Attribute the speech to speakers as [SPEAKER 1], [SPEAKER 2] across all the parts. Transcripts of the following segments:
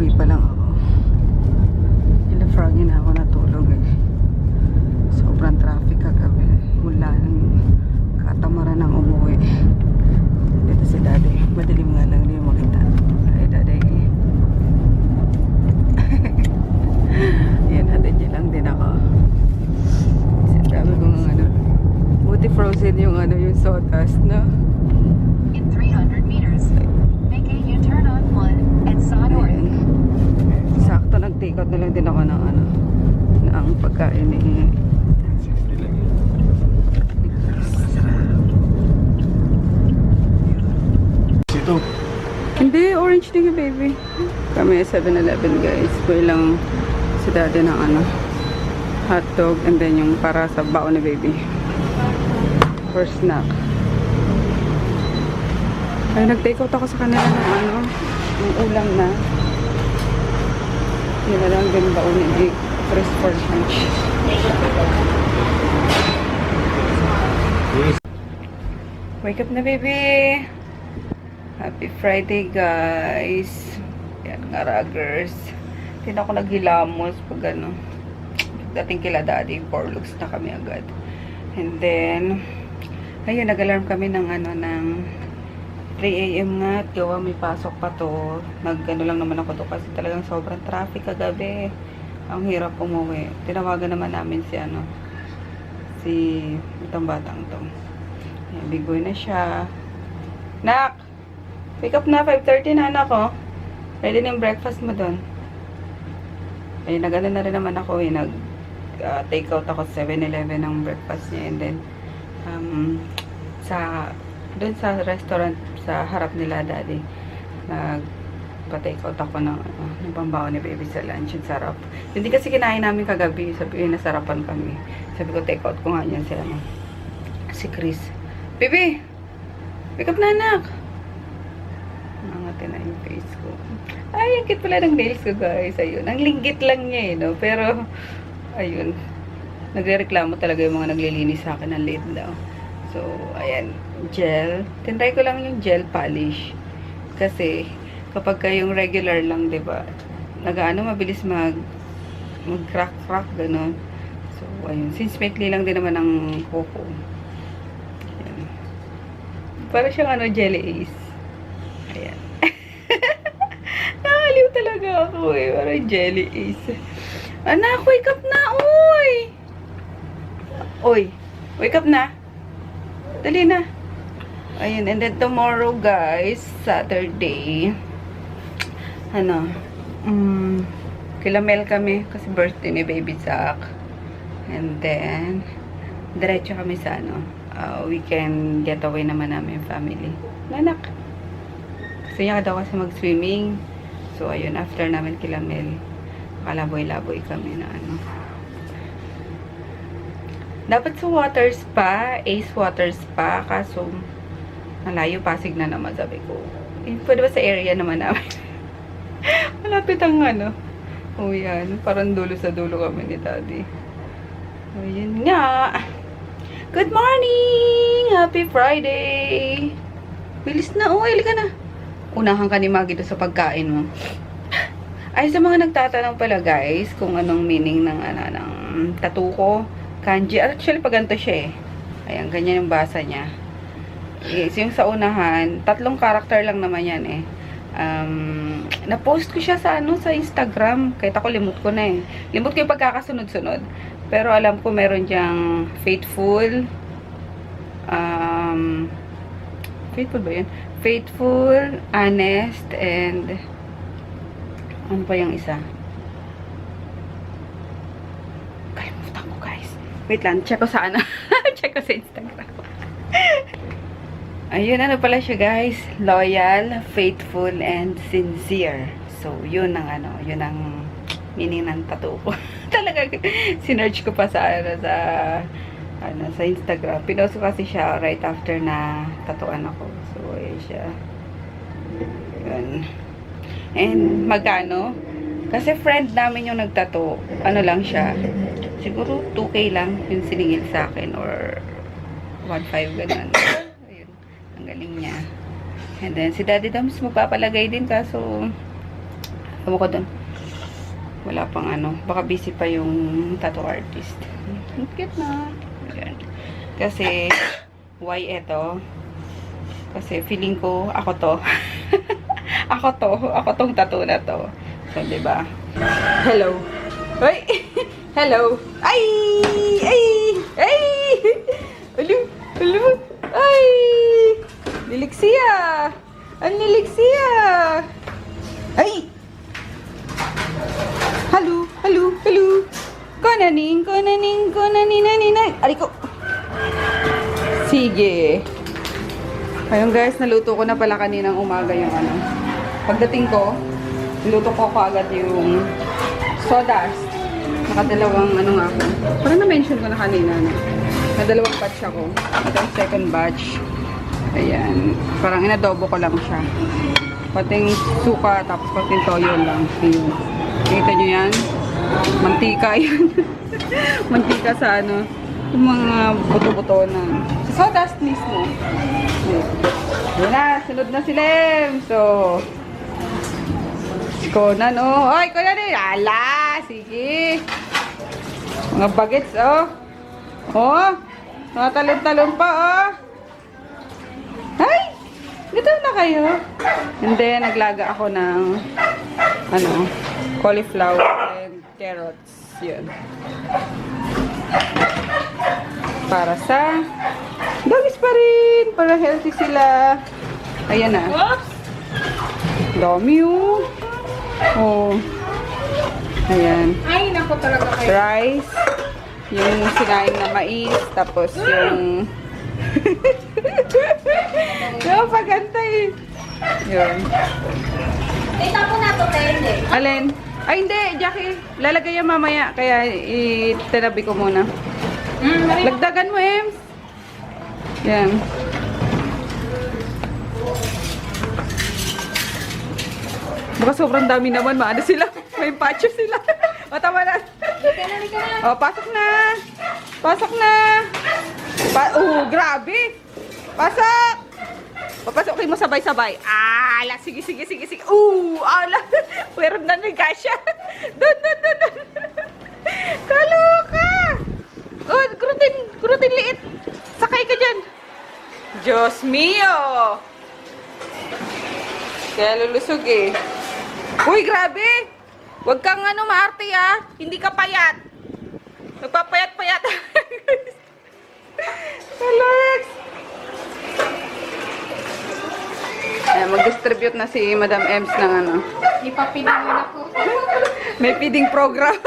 [SPEAKER 1] Uuwi pa lang ako. Froggy na ako natulog eh. Sobrang traffic kagabi. Mula ng katamaran ng umuwi. Dito si daddy. Madilim nga lang, hindi mo makita. Ay daddy. Yan, natin dyan lang din ako. Sabi ko nga ano. Buti frozen yung ano, yung sawdust, no?
[SPEAKER 2] In 300 meters, make a U-turn on 1 at Sawnorth.
[SPEAKER 1] Sakto nag-take out na lang din ako ng ano, ng pagkain ni
[SPEAKER 3] Ito.
[SPEAKER 1] hindi, orange din yung baby. Kami 7-Eleven guys. Kuya lang si daddy ng ano, hotdog and then yung para sa baon ni baby for snack. Ay, nag-take out ako sa kanila ng ano, yung ulam na. Yun na lang din baon ni Chris for lunch. Wake up na baby! Happy Friday guys! Yan nga raggers. Hindi na ako naghilamos pag ano. Dating kila daddy, 4 looks na kami agad. And then, ayun, nag-alarm kami ng ano, ng 3 AM nga at gawa may pasok pa to. Nag-ano lang naman ako to kasi talagang sobrang traffic kagabi. Ang hirap umuwi. Tinawagan naman namin si ano, si itong batang to. Ayan, bigoy na siya. Nak! Wake up na, 5:30 na anak ko. Ready na yung breakfast mo doon. Ay, nag-ano na rin naman ako eh. Take out ako sa 7-Eleven ng breakfast niya. And then, doon sa restaurant sa harap nila daddy, nagpa-take out ako ng pambaon ni baby sa lunch. Yung sarap. Hindi kasi kinain namin kagabi. Sabi, nasarapan kami. Sabi ko, take out ko nga yan si Chris. Baby! Wake up na anak! Nangatin na yung face ko. Ay, ang cute pala ng nails ko guys. Ayun. Ang linggit lang niya eh, no? Pero, ayun. Nagrereklamo talaga yung mga naglilinis sa akin ng lid daw. So, ayan. Gel. Tinry ko lang yung gel polish. Kasi, kapag kayong regular lang, diba? Nagaano, mabilis mag-crack-crack, ganun. So, ayun. Since maikli lang din naman ang kuko. Ayan. Para siyang ano, jelly ace. Ayan. Nakaliw talaga ako eh. Parang jelly ace. Anak, wake up na! Uy! Uy! Wake up na! Dali na! Ayun, and then tomorrow guys, Saturday, ano, kilamel kami kasi birthday ni baby Zach. And then, diretso kami sa ano, weekend getaway naman namin family. Nanak! Gusto niya daw kasi mag-swimming. So, ayun, after namin kilamel, kalaboy-laboy kami na ano. Dapat sa water spa, Ace Water Spa, kaso malayo, Pasig na naman, sabi ko. Eh, pwede ba sa area naman namin? Malapit ang ano. O yan, parang dulo sa dulo kami ni daddy. O yun nga. Good morning! Happy Friday! Bilis na, halika na. Unahan ka ni Maggie doon sa pagkain mo. Ay, sa mga nagtatanong pala guys, kung anong meaning ng, ng tattoo ko, kanji. Actually, pag ganito siya eh. Ayan, ganyan yung basa niya. Yes, yung sa unahan, 3 karakter lang naman yan eh. Na-post ko siya sa ano, sa Instagram. Kahit ako limot ko na eh. Limot ko yung pagkakasunod-sunod. Pero alam ko meron diyang faithful. Faithful ba yun? Faithful, honest, and ano pa yung isa? Kalimutan ko guys. Wait lang, check ko sa ano. Check ko sa Instagram. Ayun, ano pala siya guys. Loyal, faithful, and sincere. So, yun ang ano, yun ang meaning ng tattoo ko. Talaga, sinerch ko pa sa sa Instagram. Pinost ko kasi siya right after na tatuan ako. So, ayun siya. Yun. And, magkano? Kasi friend namin yung nagtato. Ano lang siya. Siguro 2K lang yung siningil sa akin. Or 1.5 ganun. Ayun. Ang galing niya. And then, si Daddy Dams magpapalagay din. Kaso, Ewan ko doon. Wala pang ano. Baka busy pa yung tattoo artist. Ang cute na. Ayan. Kasi, why eto? Kasi feeling ko, ako to. Ako tong tattoo na to. So, diba? Hello. Hoy! Hello! Ay! Ay! Ay! Alo! Alo! Ay! Lilixia! Ang Lilixia! Ay! Halo! Halo! Halo! Konaning! Konaning! Konaning! Aliko! Sige! Ayun guys, naluto ko na pala kaninang umaga yung ano. Pagdating ko, niluto ko agad yung sawdust. Nakadalawang ano nga ako. Parang na-mention ko na kanina, no? Nakadalawang batch ako. Ito yung second batch. Ayan. Parang inadobo ko lang siya. Pating suka, tapos pating toyo lang. Ayun. Kita nyo yan? Mantika yan. Mantika sa ano, yung mga buto-buto na. Sa sawdust mismo. Ayan na, sunod na si Lem. So, Conan, oh. Oy, Conan eh. Ala, sige. Mga bagets, oh. Oh, nakatalon-talon pa, oh. Ay, dito na kayo. And then, naglaga ako ng, ano, cauliflower and carrots. Yun. Para sa doggies pa rin. Para healthy sila. Ayan na. Dami, oh. Oh. Ayan.
[SPEAKER 3] Ay, nako talaga kayo.
[SPEAKER 1] Rice. Yung sinaing na mais. Tapos yung... yung pagantay. Yun.
[SPEAKER 3] Tapo na to, Tende.
[SPEAKER 1] Alin? Ay, hindi, Jackie. Lalagay yan mamaya. Kaya itinabi ko muna. Lagdagan mo, Ems. Yan. Baka sobrang dami naman. Maano sila? May patcho sila. O, tama na. O, pasok na. Pasok na. Grabe. Pasok. Papasukin mo sabay-sabay. Ala, sige. Ala. Meron na ng gasya. Doon. Kaloka. Oh, grutin liit. Sakay ka dyan. Diyos mio. Kaya lulusog eh. Uy, grabe. Huwag kang ano maarte ah. Hindi ka payat. Nagpapayat-payat. Alex. Ayan, mag-distribute na si Madam Ems ng ano.
[SPEAKER 3] Ipapinig mo na po.
[SPEAKER 1] May feeding program.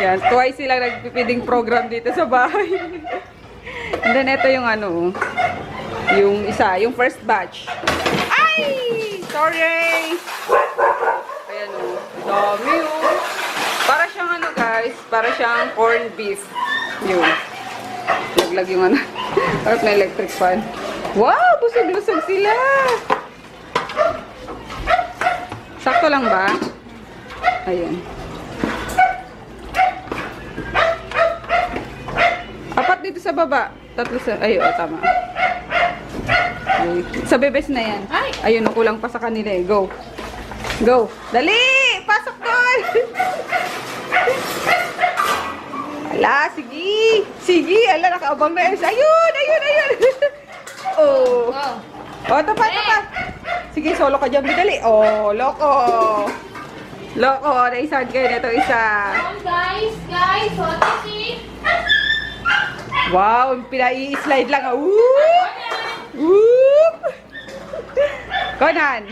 [SPEAKER 1] Yan, twice sila nag-feeding program dito sa bahay. And then, ito yung ano, yung isa, yung first batch. Ay! Sorry! Ayan o, dami o. Para siyang ano guys, para siyang corned beef. Yun. Laglag yung ano. Parang na electric fan. Wow! Busog-lusog sila! Sakto lang ba? Ayan. Apat dito sa baba. Tatlo sa... Ay, tama. Okay. Sa bebes na yan. Ayun, kulang pa sa kanila eh. Go. Go. Dali! Pasok doon! Ala, sige! Sige! Ala, nakaabang na. Ayun! Oh! Oh, tapa. Sige, solo ka dyan. Bidali. Oh, loko! Loko! Naisahan kayo na ito isa.
[SPEAKER 3] Guys, what is it?
[SPEAKER 1] Wow! Pinai-slide lang. Whoop! Whoop! Conan!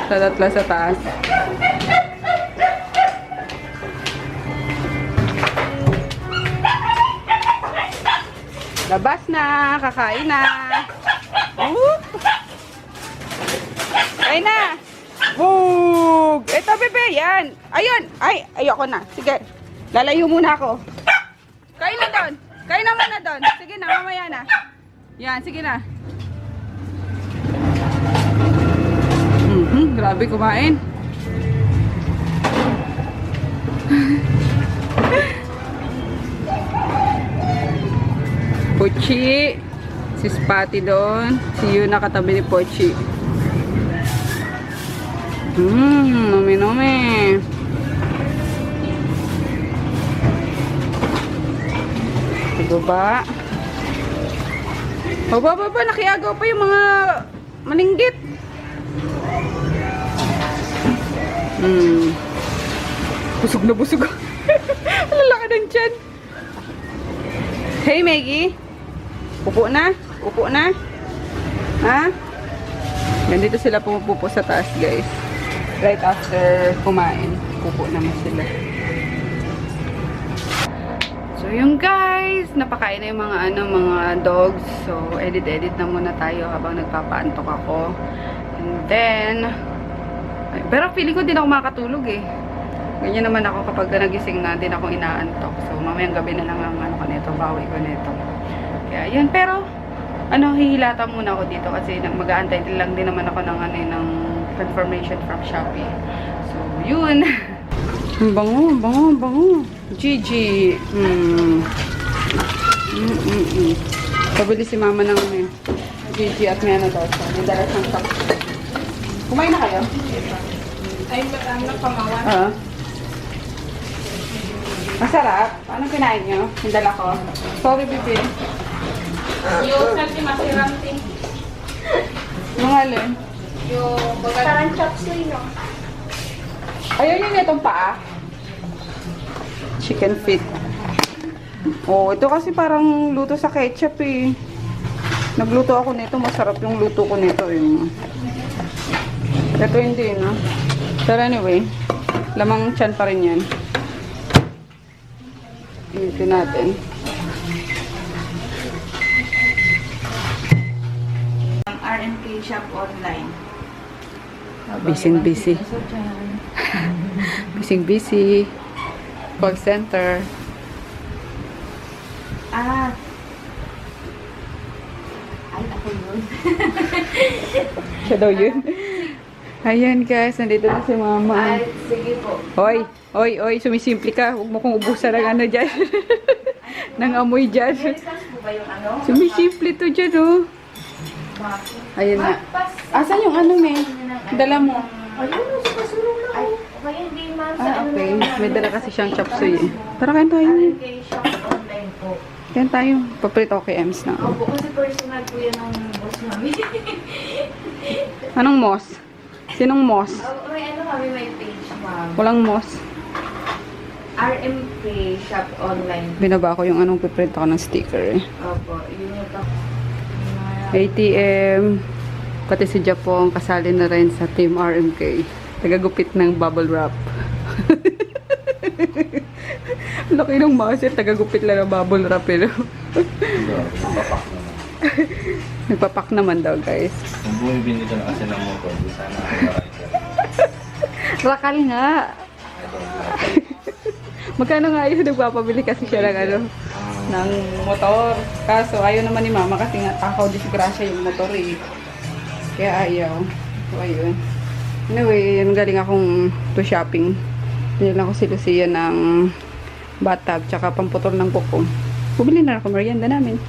[SPEAKER 1] Sa tatlo sa taas. Labas na! Kakain na! Whoop! Kain na! Bug! Ito, bebe! Yan! Ayun! Ay! Ayoko na. Sige. Lalayo muna ako. Kain na doon! Kain na muna doon! Sige na, mamaya na. Yan, sige na. Grabe kumain. Pochi. Si Spotty doon. Si Yuna katabi ni Pochi. Numi-numi. Baba. Baba, nakiagaw pa yung mga malinggit. Busog na busog. Lalaki ng tiyan. Hey, Maggie. Upo na? Upo na? Ha? Ganito sila pumupupo sa taas, guys. Right after kumain. Pupo naman sila. So, yung guys, napakain na yung mga dogs. So, edit na muna tayo habang nagpapaantok ako. And then, pero feeling ko din ako makakatulog eh. Ganyan naman ako kapag nagising na, din ako inaantok. So, mamayang gabi na lang ang bawi ko nito. Kaya, yun. Pero, hihilata muna ako dito kasi mag-aantay lang din naman ako ng confirmation from Shopee. So, yun. Bango. Gigi. Pabili si mama ng Gigi at may daw siya. May dala siyang top. Kumain na kayo?
[SPEAKER 3] Ay, nagpamawan.
[SPEAKER 1] Masarap. Anong kinain nyo? Yung dala ko. Sorry, bibi.
[SPEAKER 3] Yung sabi masirante.
[SPEAKER 1] Mga alin?
[SPEAKER 3] Yung parang chopsuey, no?
[SPEAKER 1] Ayaw nyo nitong paa? Chicken feet. Oh, ito kasi parang luto sa ketchup eh. Nagluto ako nito. Masarap yung luto ko nito. Ito hindi, no? Pero anyway, lamang tiyan pa rin yan. Initin natin.
[SPEAKER 4] Ang RMK shop online.
[SPEAKER 1] Busy. Busy. Call center.
[SPEAKER 4] Ay, ako yun.
[SPEAKER 1] Siya daw yun. Ayan guys, nandito na si mama.
[SPEAKER 4] Ay, sige po.
[SPEAKER 1] Oy, sumisimple ka. Huwag mo kong ubusan ng dyan. Nang amoy dyan.
[SPEAKER 4] Discuss po ba yung
[SPEAKER 1] Sumisimple to dyan, oh. Ayun na. Asan yung me? Dala mo.
[SPEAKER 4] Ayun, sa kasulong lang. Ay, okay, hindi ma'am.
[SPEAKER 1] Okay. May dala kasi siyang chop suey eh. Tara, kain tayo.
[SPEAKER 4] RMK shop online po.
[SPEAKER 1] Kain tayo. Paprito kay Ems na.
[SPEAKER 4] Opo, kasi personal po yan ng boss namin.
[SPEAKER 1] Anong moss? Sinong moss?
[SPEAKER 4] May kami, may page ma'am.
[SPEAKER 1] Walang moss.
[SPEAKER 4] RMK shop online.
[SPEAKER 1] Binaba ko yung piprint ako ng sticker eh.
[SPEAKER 4] Opo, yun yung
[SPEAKER 1] ATM. Pati si Japong kasali na rin sa Team RMK. Tagagupit ng bubble wrap. Laki ng muscle. Tagagupit lang ng bubble wrap. Nagpapak naman daw, guys.
[SPEAKER 5] Kung bumibili ka na kasi ng motor, di sana ako nakain.
[SPEAKER 1] Rakal nga. Magkano nga yun? Nagpapabili kasi siya ng motor. Kaso ayaw naman ni mama kasi nga takaw disgrasya yung motor eh. Kaya ayaw. So ayun. Anyway, yun galing akong to shopping. Binili ako si Lucia ng bathtub tsaka pamputol ng kuko. Bumili na ako merienda namin.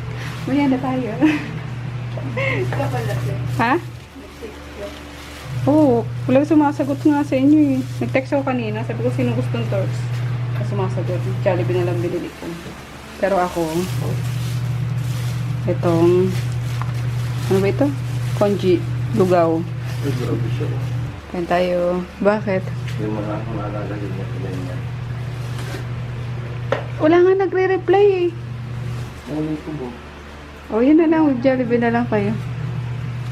[SPEAKER 1] Merienda tayo. Ha? Oo. Walang sumasagot nga sa inyo eh. Nag-text ako kanina. Sabi ko sino gustong torts. Sumasagot. Jollibee na lang binili ko. Pero ako, itong, ano ba ito? Congee, lugaw.
[SPEAKER 5] Ay, grabe siya.
[SPEAKER 1] Kain tayo. Bakit?
[SPEAKER 5] Hindi mo na ako naalala yung mga niya.
[SPEAKER 1] Wala nga nagre-reply eh.
[SPEAKER 5] Ano ko po?
[SPEAKER 1] O, yun na lang. Jollibee na lang kayo.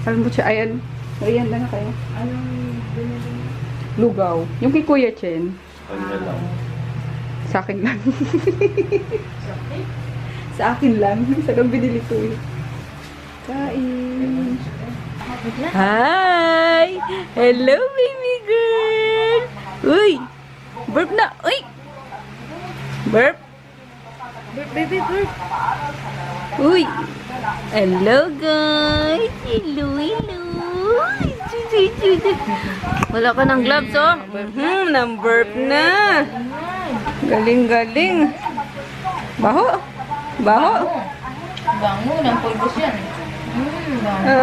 [SPEAKER 1] Alam mo siya, ayan. Ayan na kayo.
[SPEAKER 4] Anong binili?
[SPEAKER 1] Lugaw. Yung kay Kuya Chen.
[SPEAKER 5] Kanya lang.
[SPEAKER 1] Sa akin lang. Sa akin lang. Sa lang binili ko eh. Kain. Hi! Hello, baby girl! Uy! Burp na! Uy! Burp! Burp, baby, burp! Uy! Hello, guys! Hello! Wala ka ng gloves, oh! Nang burp na! Galing, galing! Baho! Baho!
[SPEAKER 4] Bango, ng pulbos yan. Bango.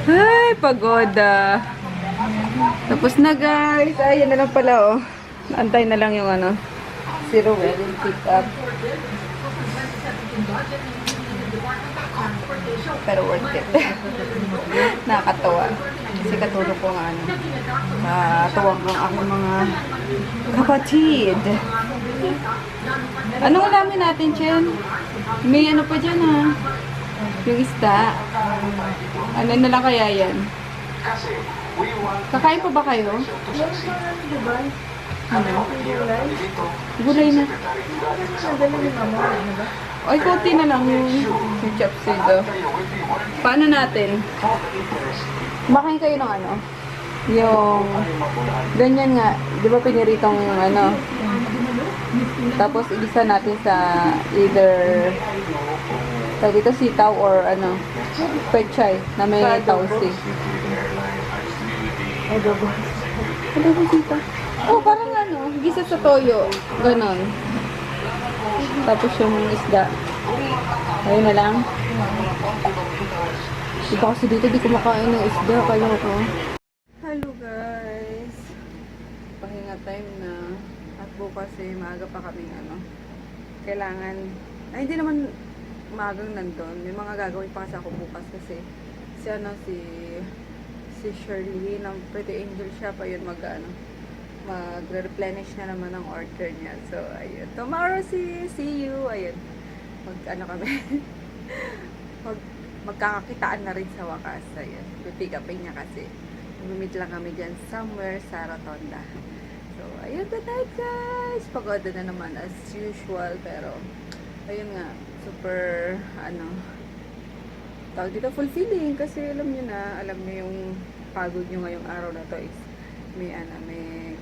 [SPEAKER 1] Ay, pagoda. Tapos na guys. Ayan na lang pala oh. Antay na lang yung ano. Si Ruel yung pick up. Pero worth it. Nakakatawa. Kasi katulog ko nga ano. Tuwag ng aking mga kapatid. Anong ulamin natin, Chen? May ano pa dyan ha? Yung isda. Ano na lang kaya yan? Kakain pa ba kayo? Ano? Gulay na. Ay, konti na lang yung chapsido. Paano natin? Kumakain kayo ng ano? Yung ganyan nga. Di ba piniritong ano? Tapos igisa natin sa either tawag dito sitaw or ano pechay na may tausi. Adobo. Adobo sitaw. Oh, parang ano, gisa sa toyo. Ganon. Tapos yung isda. Ayun na lang. Diba kasi dito di kumakain ng isda. Kaya ko. Hello guys. Pahinga time na. At bukas maaga pa kaming ano. Kailangan, ay hindi naman maagang nandun. May mga gagawin pa kasi ako bukas kasi si Shirley ng Pretty Angel Shop ayun magre-replenish na naman ang order niya. So ayun. Tomorrow see you. Ayun. Kami. Magkakakitaan na rin sa wakas. Ayun. Pick upin niya kasi. Mag-meet lang kami dyan somewhere sa Rotonda. So, ayun, good night guys! Pagoda na naman as usual, pero ayun nga, super, tawag dito, fulfilling kasi alam niyo yung pagod niyo ngayong araw na to is may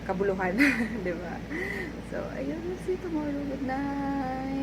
[SPEAKER 1] kabuluhan, di ba? So, ayun, see you tomorrow. Good night!